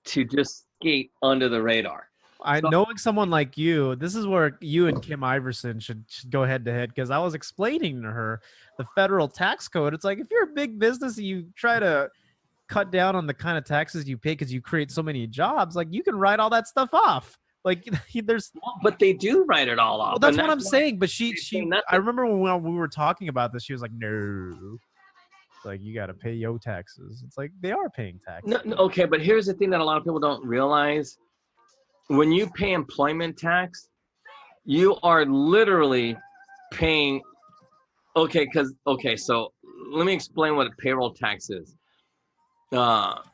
to just skate under the radar. Knowing someone like you, this is where you and Kim Iverson should go head to head, because I was explaining to her the federal tax code. It's like, if you're a big business and you try to cut down on the kind of taxes you pay because you create so many jobs, like, you can write all that stuff off. Like, there's, but they do write it all off. Well, that's what I'm saying. But she I remember when we were talking about this, she was like, no. Like, you got to pay your taxes. It's like, they are paying taxes. No, okay, but here's the thing that a lot of people don't realize. When you pay employment tax, you are literally paying. So let me explain what a payroll tax is. Have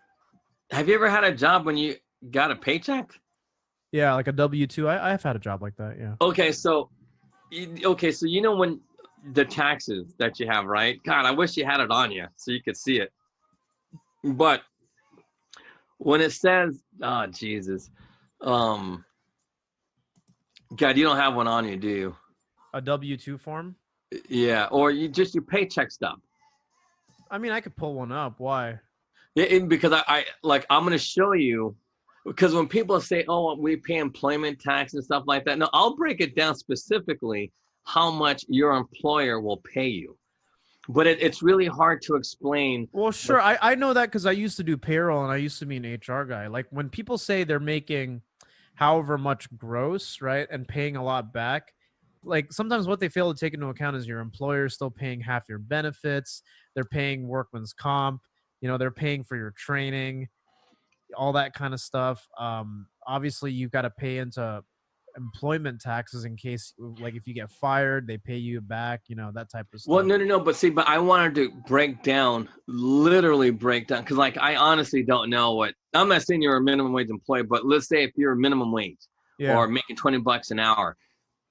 you ever had a job when you got a paycheck? Yeah, like a W-2. I've had a job like that, yeah. Okay, so when the taxes that you have, right? God, I wish you had it on you so you could see it. But when it says, oh, Jesus. God, you don't have one on you, do you? A W-2 form? Yeah, or your paycheck stub. I mean, I could pull one up. Why? Yeah, because I'm going to show you. Because when people say, oh, we pay employment tax and stuff like that, no, I'll break it down specifically how much your employer will pay you. But it's really hard to explain. Well, sure. I know that because I used to do payroll and I used to be an HR guy. Like, when people say they're making however much gross, right, and paying a lot back, like, sometimes what they fail to take into account is your employer is still paying half your benefits. They're paying workman's comp. They're paying for your training, all that kind of stuff. Obviously, you've got to pay into employment taxes in case, like, if you get fired, they pay you back, that type of stuff. Well, no, but I wanted to literally break down, because, like, I honestly don't know what, I'm not saying you're a minimum wage employee, but let's say if you're a minimum wage or making $20 an hour,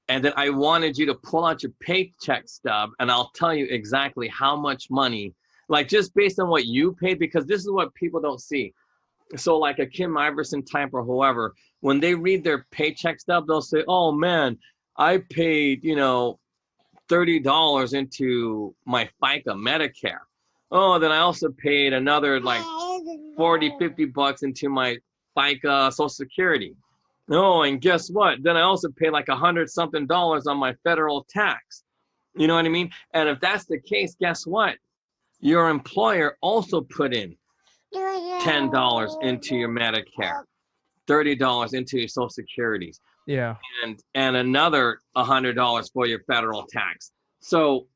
and then I wanted you to pull out your paycheck stub, and I'll tell you exactly how much money, like, just based on what you paid, because this is what people don't see. So, like a Kim Iverson type or whoever, when they read their paycheck stub, they'll say, oh, man, I paid, $30 into my FICA Medicare. Oh, then I also paid another like 40, 50 bucks into my FICA Social Security. Oh, and guess what? Then I also paid like $100-something on my federal tax. You know what I mean? And if that's the case, guess what? Your employer also put in $10 into your Medicare, $30 into your Social Securities, Yeah. and another $100 for your federal tax. So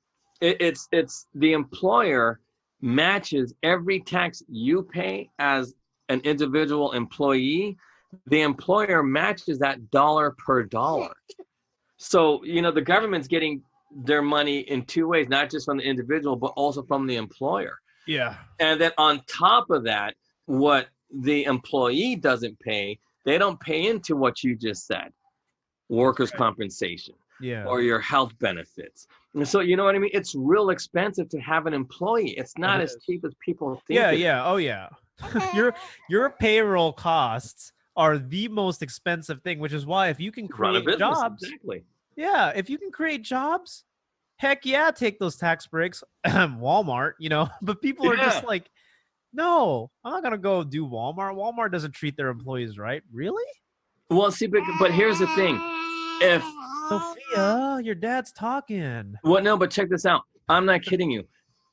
it's the employer matches every tax you pay as an individual employee. The employer matches that dollar per dollar. So, the government's getting their money in two ways, not just from the individual, but also from the employer. Yeah. And then on top of that, what the employee doesn't pay, they don't pay into what you just said, workers' compensation, or your health benefits. And so, you know what I mean? It's real expensive to have an employee. It's not as cheap as people think. Yeah. Oh, yeah. Your payroll costs are the most expensive thing, which is why if you can create jobs, yeah, if you can create jobs, heck yeah, take those tax breaks. Walmart, but people are just like, no, I'm not gonna go do Walmart. Walmart doesn't treat their employees right. Really? Well, see, but here's the thing. If Sophia, your dad's talking. Well, no, but check this out. I'm not kidding you.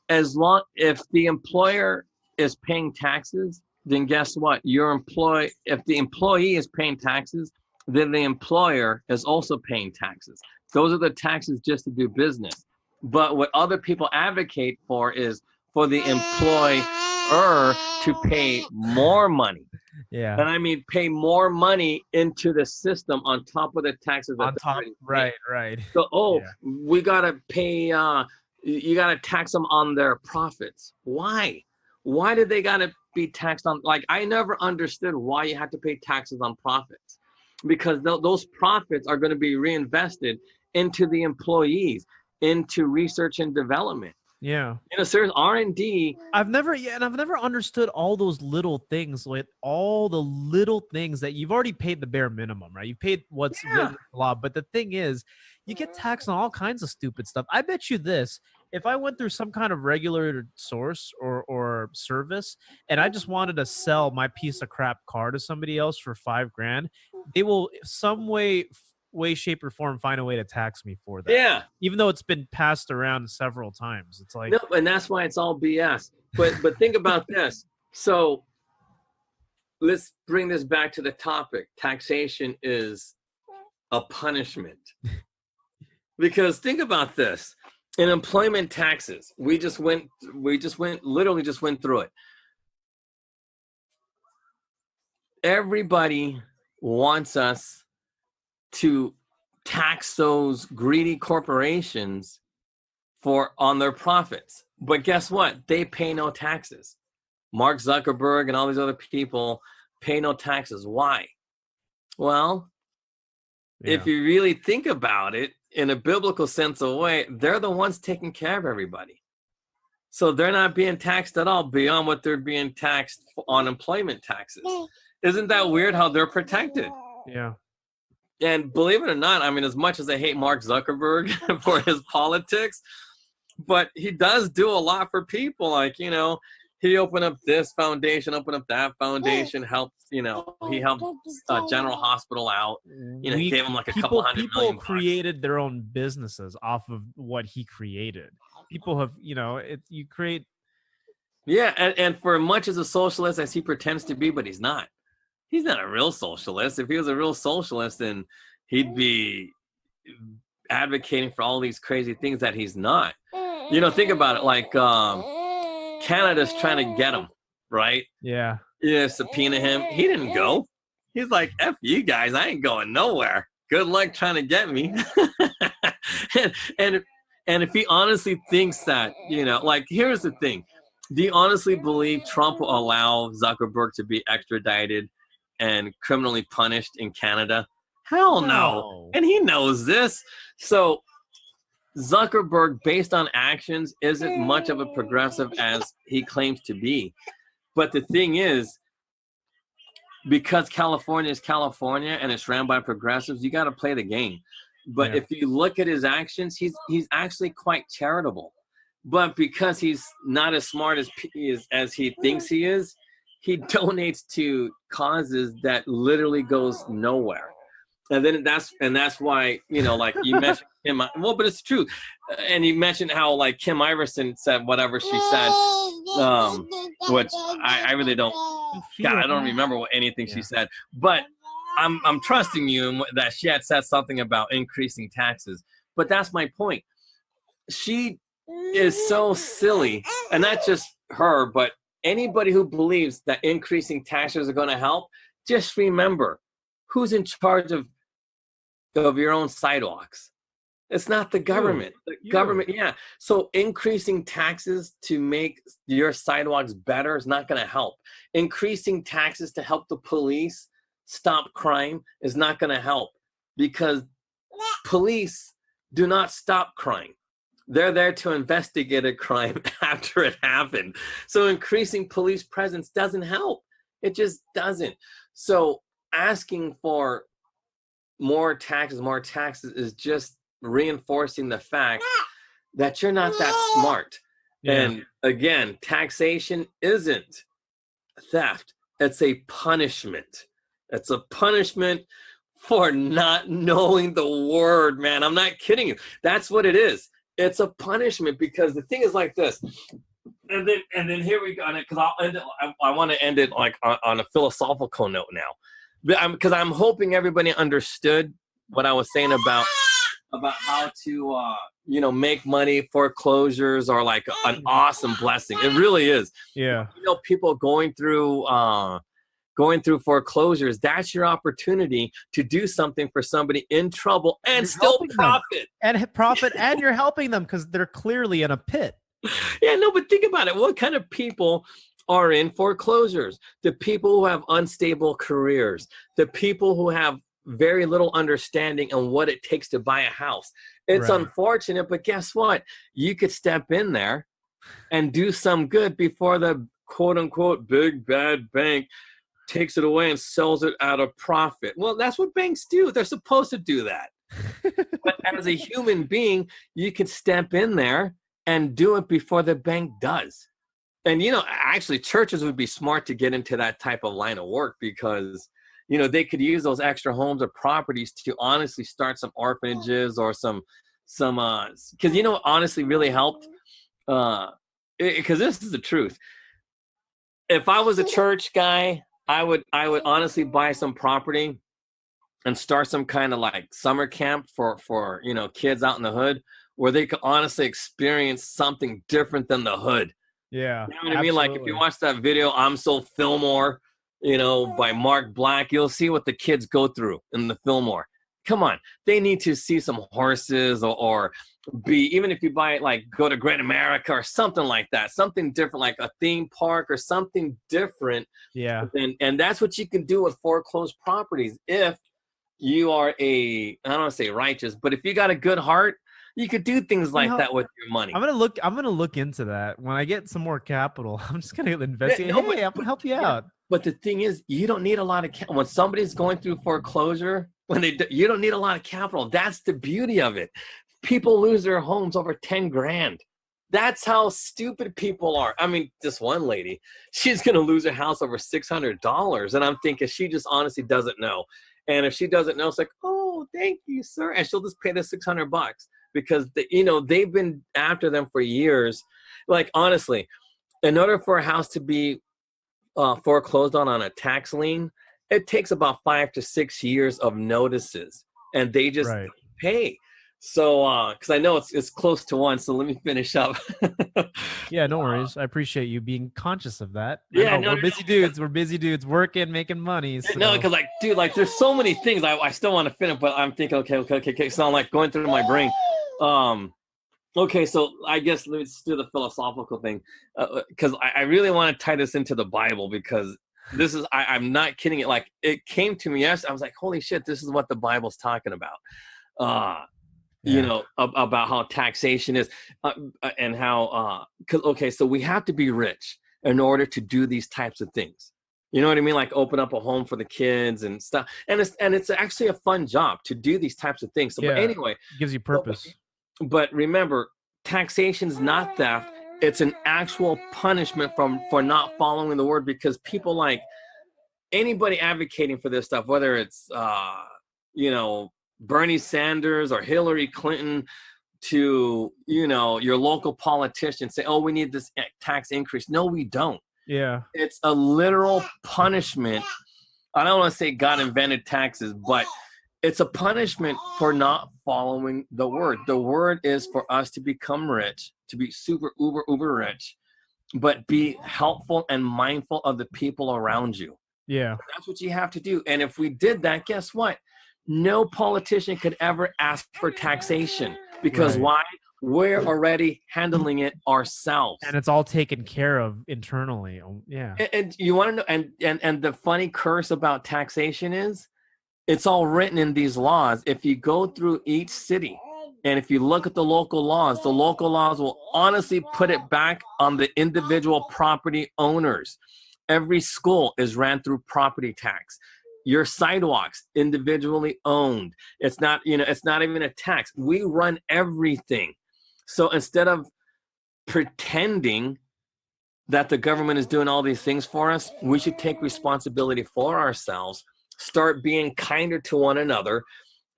If the employer is paying taxes, then guess what? If the employee is paying taxes, then the employer is also paying taxes. Those are the taxes just to do business. But what other people advocate for is for the employer to pay more money. Yeah. And I mean, pay more money into the system on top of the taxes. On top, right. So, we got to pay, you got to tax them on their profits. Why? Why did they got to be taxed on? Like, I never understood why you had to pay taxes on profits, because those profits are going to be reinvested into the employees, into research and development. Yeah. There's R&D. I've never understood all those little things, like all the little things that you've already paid the bare minimum, right? You've paid what's written in the law. But the thing is, you get taxed on all kinds of stupid stuff. I bet you this, if I went through some kind of regulated source or service and I just wanted to sell my piece of crap car to somebody else for $5,000, they will some way, shape, or form find a way to tax me for that. Yeah. Even though it's been passed around several times. It's like, no, and that's why it's all BS. But think about this. So let's bring this back to the topic. Taxation is a punishment. Because think about this. In employment taxes, we just went through it. Everybody wants us to tax those greedy corporations on their profits. But guess what? They pay no taxes. Mark Zuckerberg and all these other people pay no taxes. Why? Well, if you really think about it in a biblical sense of way, they're the ones taking care of everybody. So they're not being taxed at all beyond what they're being taxed on employment taxes. Isn't that weird how they're protected? Yeah. And believe it or not, I mean, as much as I hate Mark Zuckerberg for his politics, but he does do a lot for people. Like, he opened up this foundation, opened up that foundation, helped, he helped General Hospital out. He gave him like a couple $100 million. People created their own businesses off of what he created. People have, you create. Yeah, and for much as a socialist as he pretends to be, but he's not. He's not a real socialist. If he was a real socialist, then he'd be advocating for all these crazy things that he's not. Think about it. Like Canada's trying to get him, right? Yeah. Subpoena him. He didn't go. He's like, F you guys, I ain't going nowhere. Good luck trying to get me. and if he honestly thinks that, like, here's the thing. Do you honestly believe Trump will allow Zuckerberg to be extradited and criminally punished in Canada? Hell no. And he knows this. So Zuckerberg, based on actions, isn't much of a progressive as he claims to be. But the thing is, because California is California and it's ran by progressives, you got to play the game. But if you look at his actions, he's actually quite charitable. But because he's not as smart as he thinks he is, he donates to causes that literally goes nowhere. And then that's why, like you mentioned Kim, well, but it's true. And you mentioned how like Kim Iverson said whatever she said, which I really don't, God, I don't remember anything she said, but I'm trusting you that she had said something about increasing taxes. But that's my point. She is so silly, and not just her, but anybody who believes that increasing taxes are going to help. Just remember, who's in charge of your own sidewalks? It's not the government. The government, yeah. So increasing taxes to make your sidewalks better is not going to help. Increasing taxes to help the police stop crime is not going to help, because police do not stop crime. They're there to investigate a crime after it happened. So increasing police presence doesn't help. It just doesn't. So asking for more taxes is just reinforcing the fact that you're not that smart. Yeah. And again, taxation isn't theft. It's a punishment. It's a punishment for not knowing the word, man. I'm not kidding you. That's what it is. It's a punishment, because the thing is like this. And then here we go, because I'll end it. I want to end it like on a philosophical note now, because I'm hoping everybody understood what I was saying about how to make money. Foreclosures are like an awesome blessing. It really is. Yeah. People going through foreclosures, that's your opportunity to do something for somebody in trouble and still profit. And you're helping them because they're clearly in a pit. Yeah, no, but think about it. What kind of people are in foreclosures? The people who have unstable careers, the people who have very little understanding on what it takes to buy a house. It's unfortunate, but guess what? You could step in there and do some good before the quote unquote big bad bank takes it away and sells it at a profit. Well, that's what banks do. They're supposed to do that. But as a human being, you could step in there and do it before the bank does. And, actually churches would be smart to get into that type of line of work, because, they could use those extra homes or properties to honestly start some orphanages or some, because, what honestly really helped, because this is the truth. If I was a church guy, I would honestly buy some property and start some kind of like summer camp for kids out in the hood, where they could honestly experience something different than the hood. Yeah. You know what I mean? Like if you watch that video, I'm So Fillmore, by Mark Black, you'll see what the kids go through in the Fillmore. Come on. They need to see some horses or even if you buy it, like go to Great America or something like that, something different, like a theme park or something different. Yeah. And that's what you can do with foreclosed properties. If you are I don't want to say righteous, but if you got a good heart, you could do things like that with your money. I'm gonna look into that when I get some more capital. I'm just gonna investigate. Yeah, I'm gonna help you out. But the thing is, you don't need a lot of when somebody's going through foreclosure. You don't need a lot of capital. That's the beauty of it. People lose their homes over 10 grand. That's how stupid people are. I mean, this one lady, she's gonna lose her house over $600, and I'm thinking she just honestly doesn't know. And if she doesn't know, it's like, oh, thank you, sir, and she'll just pay the $600 because they've been after them for years. Like honestly, in order for a house to be foreclosed on a tax lien, it takes about 5 to 6 years of notices, and they just pay. So, because I know it's close to 1, so let me finish up. Yeah, no worries. I appreciate you being conscious of that. Yeah, we're busy dudes. We're busy dudes working, making money. So. No, because there's so many things I still want to finish, but I'm thinking, okay. So I'm like going through my brain. Okay, so I guess let's do the philosophical thing, because I really want to tie this into the Bible, because this is I'm not kidding. Like it came to me yesterday. I was like, holy shit, this is what the Bible's talking about. About how taxation is and how so we have to be rich in order to do these types of things. You know what I mean? Like open up a home for the kids and stuff. And it's actually a fun job to do these types of things. So, but anyway, it gives you purpose. But remember, taxation is not theft. It's an actual punishment for not following the word, because people like anybody advocating for this stuff, whether it's Bernie Sanders or Hillary Clinton to, your local politician say, oh, we need this tax increase. No, we don't. Yeah. It's a literal punishment. I don't want to say God invented taxes, but it's a punishment for not following the word. The word is for us to become rich, to be super, uber, uber rich, but be helpful and mindful of the people around you. Yeah. That's what you have to do. And if we did that, guess what? No politician could ever ask for taxation because why? We're already handling it ourselves. And it's all taken care of internally. Yeah. And you want to know, and the funny curse about taxation is it's all written in these laws. If you go through each city and if you look at the local laws will honestly put it back on the individual property owners. Every school is ran through property tax. Your sidewalks individually owned. It's not even a tax. We run everything. So instead of pretending that the government is doing all these things for us, we should take responsibility for ourselves, start being kinder to one another,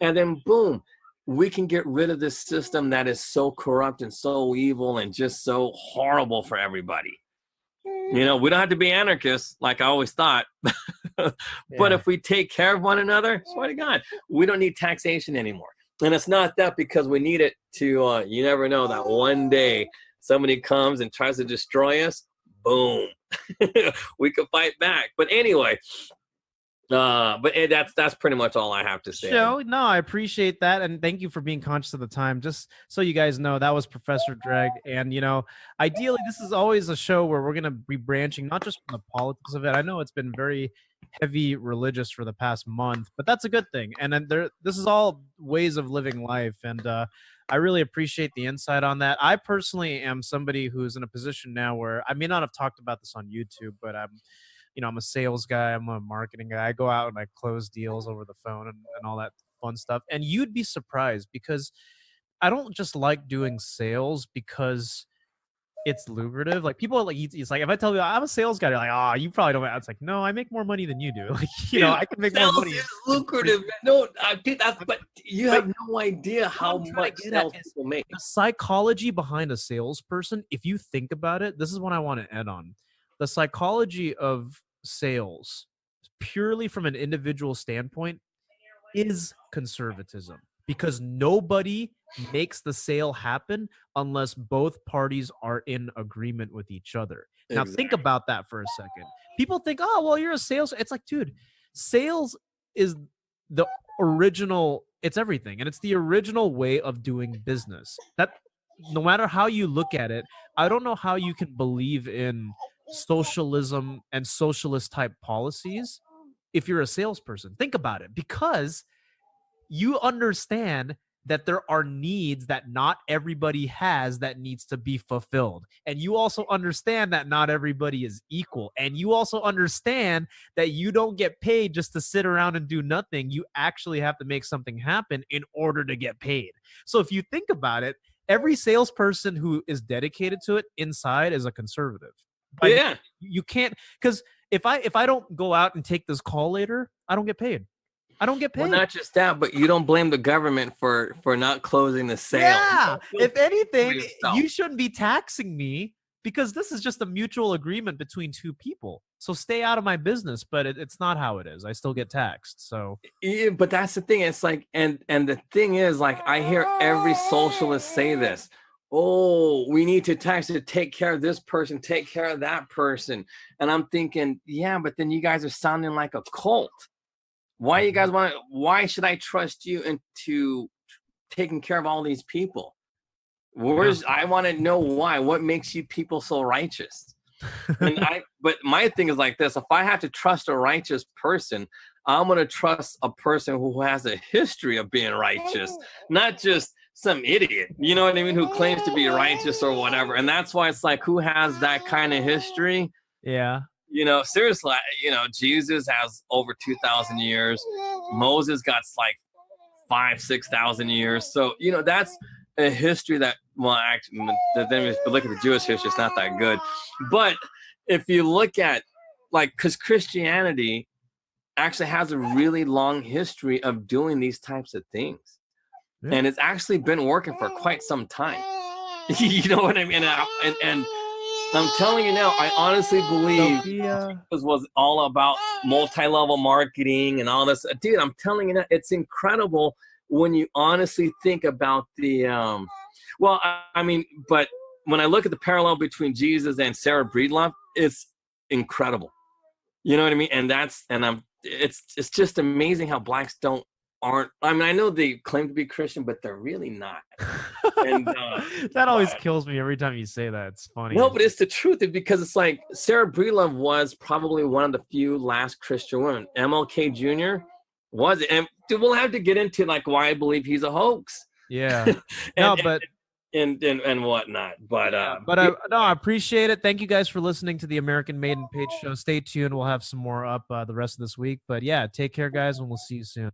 and then boom, we can get rid of this system that is so corrupt and so evil and just so horrible for everybody. We don't have to be anarchists like I always thought. But if we take care of one another, swear to God, we don't need taxation anymore. And it's not that because we need it to, you never know that one day somebody comes and tries to destroy us, boom, we could fight back. But anyway, that's pretty much all I have to say. No, I appreciate that. And thank you for being conscious of the time. Just so you guys know, that was Professor Dreg. And, ideally, this is always a show where we're going to be branching, not just from the politics of it. I know it's been very heavy religious for the past month, but that's a good thing. And then this is all ways of living life. And I really appreciate the insight on that. I personally am somebody who's in a position now where I may not have talked about this on YouTube, but I'm a sales guy. I'm a marketing guy. I go out and I close deals over the phone and all that fun stuff. And you'd be surprised because I don't just like doing sales because it's lucrative. Like people it's like, if I tell you I'm a sales guy, they're like, oh, you probably don't. It's like, no, I make more money than you do. Like, I can make more money. Sales is lucrative. No, but you have no idea how much sales people make. The psychology behind a salesperson, if you think about it, this is what I want to add on. The psychology of sales, purely from an individual standpoint, is conservatism because nobody makes the sale happen unless both parties are in agreement with each other. Now, think about that for a second. People think, oh, well, you're a sales. It's like, dude, sales is the original. It's everything. And it's the original way of doing business. That no matter how you look at it, I don't know how you can believe in socialism and socialist type policies if you're a salesperson. Think about it, because you understand that there are needs that not everybody has that needs to be fulfilled. And you also understand that not everybody is equal. And you also understand that you don't get paid just to sit around and do nothing. You actually have to make something happen in order to get paid. So if you think about it, every salesperson who is dedicated to it inside is a conservative. But yeah, you can't, because if I don't go out and take this call later, I don't get paid. I don't get paid. Well, not just that, but you don't blame the government for not closing the sale. Yeah, if anything, you shouldn't be taxing me because this is just a mutual agreement between two people. So stay out of my business, but it's not how it is. I still get taxed. So yeah, but that's the thing. It's like, and the thing is, like, I hear every socialist say this. Oh, we need to tax to take care of this person, take care of that person. And I'm thinking, yeah, but then you guys are sounding like a cult. Why should I trust you into taking care of all these people? I want to know why. What makes you people so righteous? But my thing is like this. If I have to trust a righteous person, I'm going to trust a person who has a history of being righteous, not just some idiot, you know what I mean, who claims to be righteous or whatever. And that's why it's like, who has that kind of history? Yeah. Seriously, Jesus has over 2,000 years. Moses got like 5,000-6,000 years. So, that's a history that, well, actually, then if you look at the Jewish history, it's not that good. But if you look at, like, because Christianity actually has a really long history of doing these types of things. Yeah. And it's actually been working for quite some time. You know what I mean? And I'm telling you now, I honestly believe this was all about multi-level marketing and all this. Dude, I'm telling you now, it's incredible when you honestly think about the, I mean, but when I look at the parallel between Jesus and Sarah Breedlove, it's incredible. You know what I mean? And it's just amazing how blacks aren't. I mean, I know they claim to be Christian, but they're really not. And that always kills me every time you say that. It's funny. No, but it's the truth, because it's like Sarah Breedlove was probably one of the few last Christian women. MLK Jr. was it, and we'll have to get into like why I believe he's a hoax. Yeah. And whatnot. But I appreciate it. Thank you guys for listening to the American Made and Page show. Stay tuned. We'll have some more up the rest of this week. But yeah, take care, guys, and we'll see you soon.